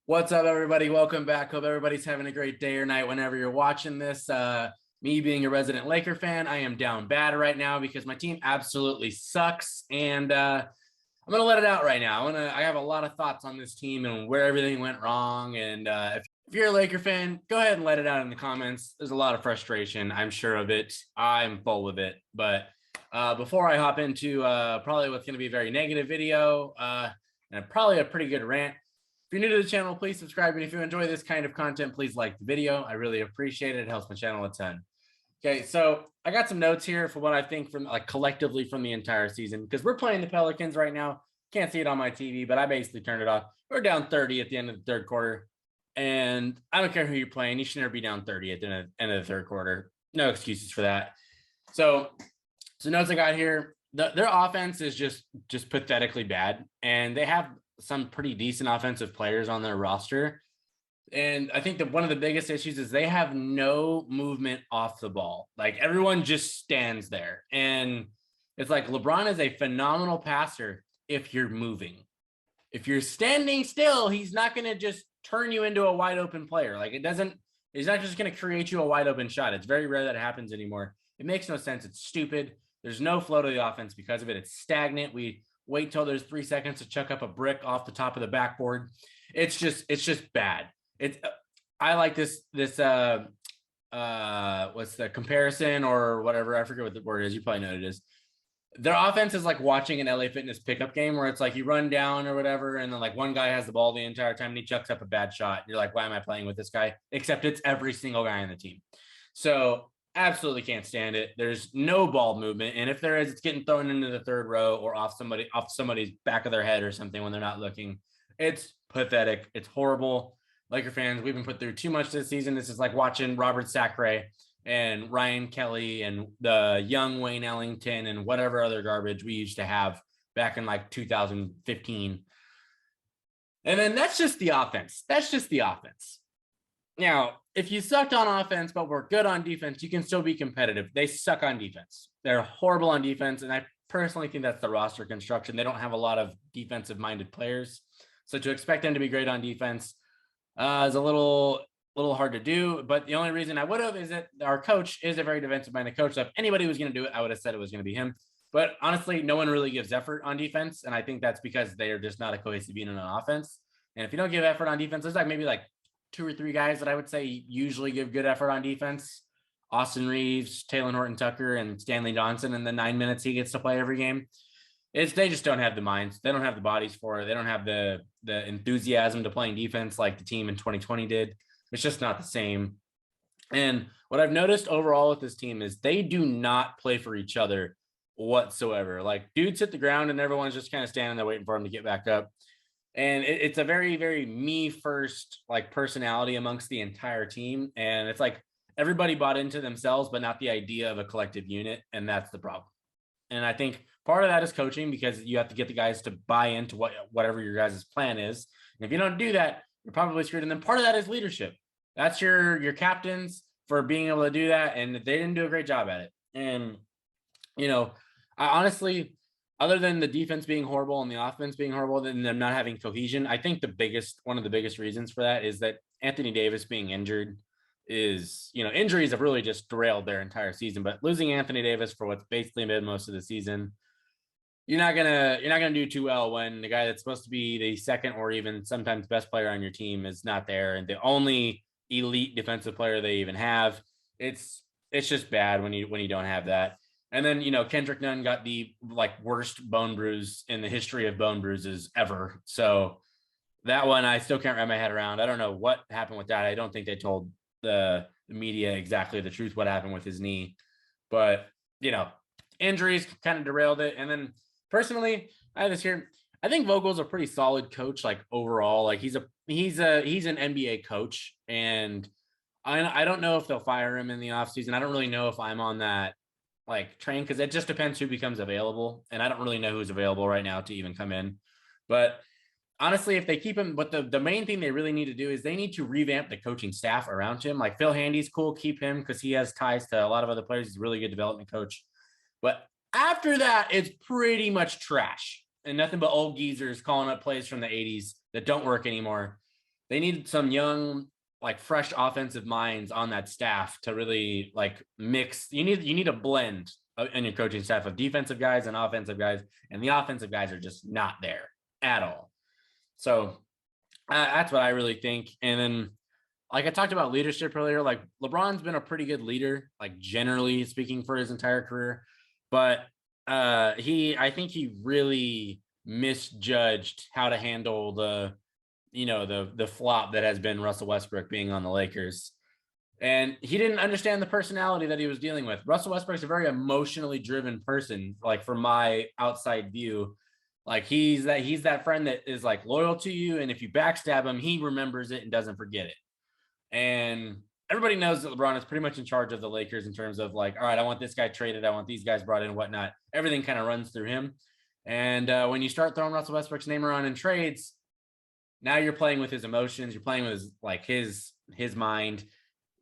What's up, everybody? Welcome back. Hope everybody's having a great day or night whenever you're watching this. Me being a resident Laker fan, I am down bad right now because my team absolutely sucks, and I'm gonna let it out right now. I have a lot of thoughts on this team and where everything went wrong. And if you're a Laker fan, go ahead and let it out in the comments. There's a lot of frustration, I'm sure of it. I'm full of it. But before I hop into probably what's gonna be a very negative video and probably a pretty good rant. If you're new to the channel, please subscribe. And if you enjoy this kind of content, please like the video. I really appreciate it. It helps my channel a ton. Okay, so I got some notes here for what I think from collectively from the entire season, because we're playing the Pelicans right now. Can't see it on my TV, but I basically turned it off. We're down 30 at the end of the third quarter. And I don't care who you're playing. You should never be down 30 at the end of the third quarter. No excuses for that. So notes I got here. Their offense is just pathetically bad. And they have some pretty decent offensive players on their roster. And I think that one of the biggest issues is they have no movement off the ball. Like, everyone just stands there. And it's like LeBron is a phenomenal passer if you're moving. If you're standing still, he's not going to just turn you into a wide open player. Like, he's not just going to create you a wide open shot. It's very rare that it happens anymore. It makes no sense. It's stupid. There's no flow to the offense because of it. It's stagnant. We wait till there's 3 seconds to chuck up a brick off the top of the backboard. It's just bad. I like this what's the comparison or whatever, I forget what the word is, you probably know what it is. Their offense is like watching an LA Fitness pickup game where it's like you run down or whatever, and then like one guy has the ball the entire time and he chucks up a bad shot. You're like, why am I playing with this guy? Except it's every single guy on the team. So absolutely can't stand it. There's no ball movement, and if there is, it's getting thrown into the third row or off somebody's back of their head or something when they're not looking. It's pathetic. It's horrible. Laker fans, we've been put through too much this season. This is like watching Robert Sacre and Ryan Kelly and the young Wayne Ellington and whatever other garbage we used to have back in like 2015. And then that's just the offense. Now, if you sucked on offense but were good on defense, you can still be competitive. They suck on defense. They're horrible on defense, and I personally think that's the roster construction. They don't have a lot of defensive-minded players. So to expect them to be great on defense is a little hard to do. But the only reason I would have is that our coach is a very defensive-minded coach. So if anybody was going to do it, I would have said it was going to be him. But honestly, no one really gives effort on defense, and I think that's because they're just not a cohesive unit on offense. And if you don't give effort on defense, there's like maybe like 2 or 3 guys that I would say usually give good effort on defense: Austin Reeves, Taylor Horton-Tucker, and Stanley Johnson in the 9 minutes he gets to play every game. They just don't have the minds. They don't have the bodies for it. They don't have the enthusiasm to playing defense like the team in 2020 did. It's just not the same. And what I've noticed overall with this team is they do not play for each other whatsoever. Like, dudes hit the ground and everyone's just kind of standing there waiting for them to get back up. And it's a very, very me first like personality amongst the entire team. And it's like everybody bought into themselves, but not the idea of a collective unit. And that's the problem. And I think part of that is coaching, because you have to get the guys to buy into whatever your guys' plan is. And if you don't do that, you're probably screwed. And then part of that is leadership. That's your captains for being able to do that. And they didn't do a great job at it. And, I honestly, other than the defense being horrible and the offense being horrible and them not having cohesion, I think one of the biggest reasons for that is that Anthony Davis being injured is, injuries have really just derailed their entire season. But losing Anthony Davis for what's basically been most of the season, you're not gonna do too well when the guy that's supposed to be the second or even sometimes best player on your team is not there, and the only elite defensive player they even have. It's just bad when you don't have that. And then, Kendrick Nunn got the worst bone bruise in the history of bone bruises ever. So that one I still can't wrap my head around. I don't know what happened with that. I don't think they told the media exactly the truth what happened with his knee. But, injuries kind of derailed it. And then personally, I have this here. I think Vogel's a pretty solid coach, overall. Like, he's an NBA coach, and I don't know if they'll fire him in the offseason. I don't really know if I'm on that train, because it just depends who becomes available, and I don't really know who's available right now to even come in. But honestly, if they keep him, but the main thing they really need to do is they need to revamp the coaching staff around him. Like, Phil Handy's cool, keep him because he has ties to a lot of other players. He's a really good development coach. But after that, it's pretty much trash and nothing but old geezers calling up plays from the 80s that don't work anymore. they need some young, like fresh offensive minds on that staff to really like mix. You need a blend in your coaching staff of defensive guys and offensive guys, and the offensive guys are just not there at all. So that's what I really think. And then, like I talked about leadership earlier, like LeBron's been a pretty good leader, like generally speaking, for his entire career. But I think he really misjudged how to handle the flop that has been Russell Westbrook being on the Lakers. And he didn't understand the personality that he was dealing with. Russell Westbrook's a very emotionally driven person, like from my outside view. Like he's that friend that is like loyal to you, and if you backstab him, he remembers it and doesn't forget it. And everybody knows that LeBron is pretty much in charge of the Lakers in terms of like, all right, I want this guy traded, I want these guys brought in, whatnot. Everything kind of runs through him. And when you start throwing Russell Westbrook's name around in trades, now you're playing with his emotions, you're playing with his mind.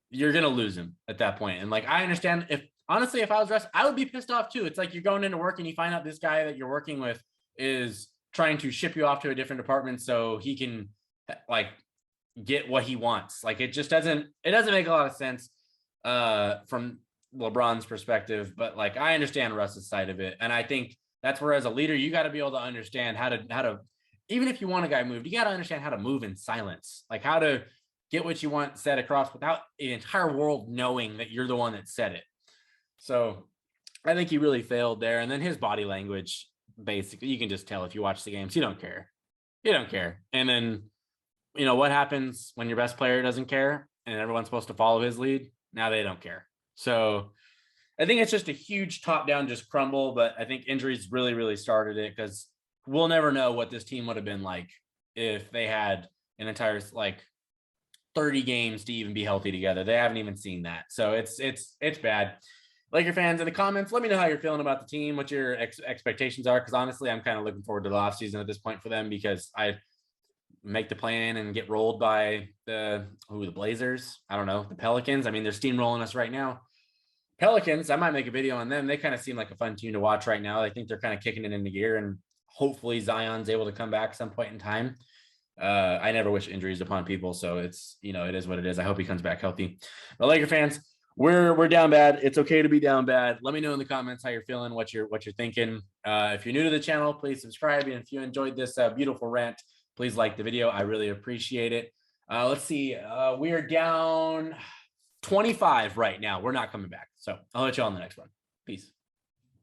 You're gonna lose him at that point. And like, I understand, if honestly, if I was Russ, I would be pissed off too. It's like you're going into work and you find out this guy that you're working with is trying to ship you off to a different department so he can like get what he wants. Like it doesn't make a lot of sense from LeBron's perspective, but like I understand Russ's side of it. And I think that's where as a leader, you got to be able to understand how to, even if you want a guy moved, you got to understand how to move in silence, like how to get what you want said across without the entire world knowing that you're the one that said it. So I think he really failed there. And then his body language, basically, you can just tell if you watch the games, he don't care. And then, what happens when your best player doesn't care and everyone's supposed to follow his lead? Now they don't care. So I think it's just a huge top down just crumble, but I think injuries really, really started it, because we'll never know what this team would have been like if they had an entire like 30 games to even be healthy together. They haven't even seen that. So it's bad. Laker fans, in the comments, let me know how you're feeling about the team, what your expectations are, because honestly, I'm kind of looking forward to the offseason at this point for them, because I make the plan and get rolled by the Blazers. I don't know, the Pelicans. I mean, they're steamrolling us right now. Pelicans, I might make a video on them. They kind of seem like a fun team to watch right now. I think they're kind of kicking it into gear, and hopefully Zion's able to come back at some point in time. I never wish injuries upon people, so it's, it is what it is. I hope he comes back healthy. But Laker fans, we're down bad. It's okay to be down bad. Let me know in the comments how you're feeling, what you're thinking. If you're new to the channel, please subscribe. And if you enjoyed this beautiful rant, please like the video. I really appreciate it. Let's see. We are down 25 right now. We're not coming back. So I'll let you on the next one. Peace.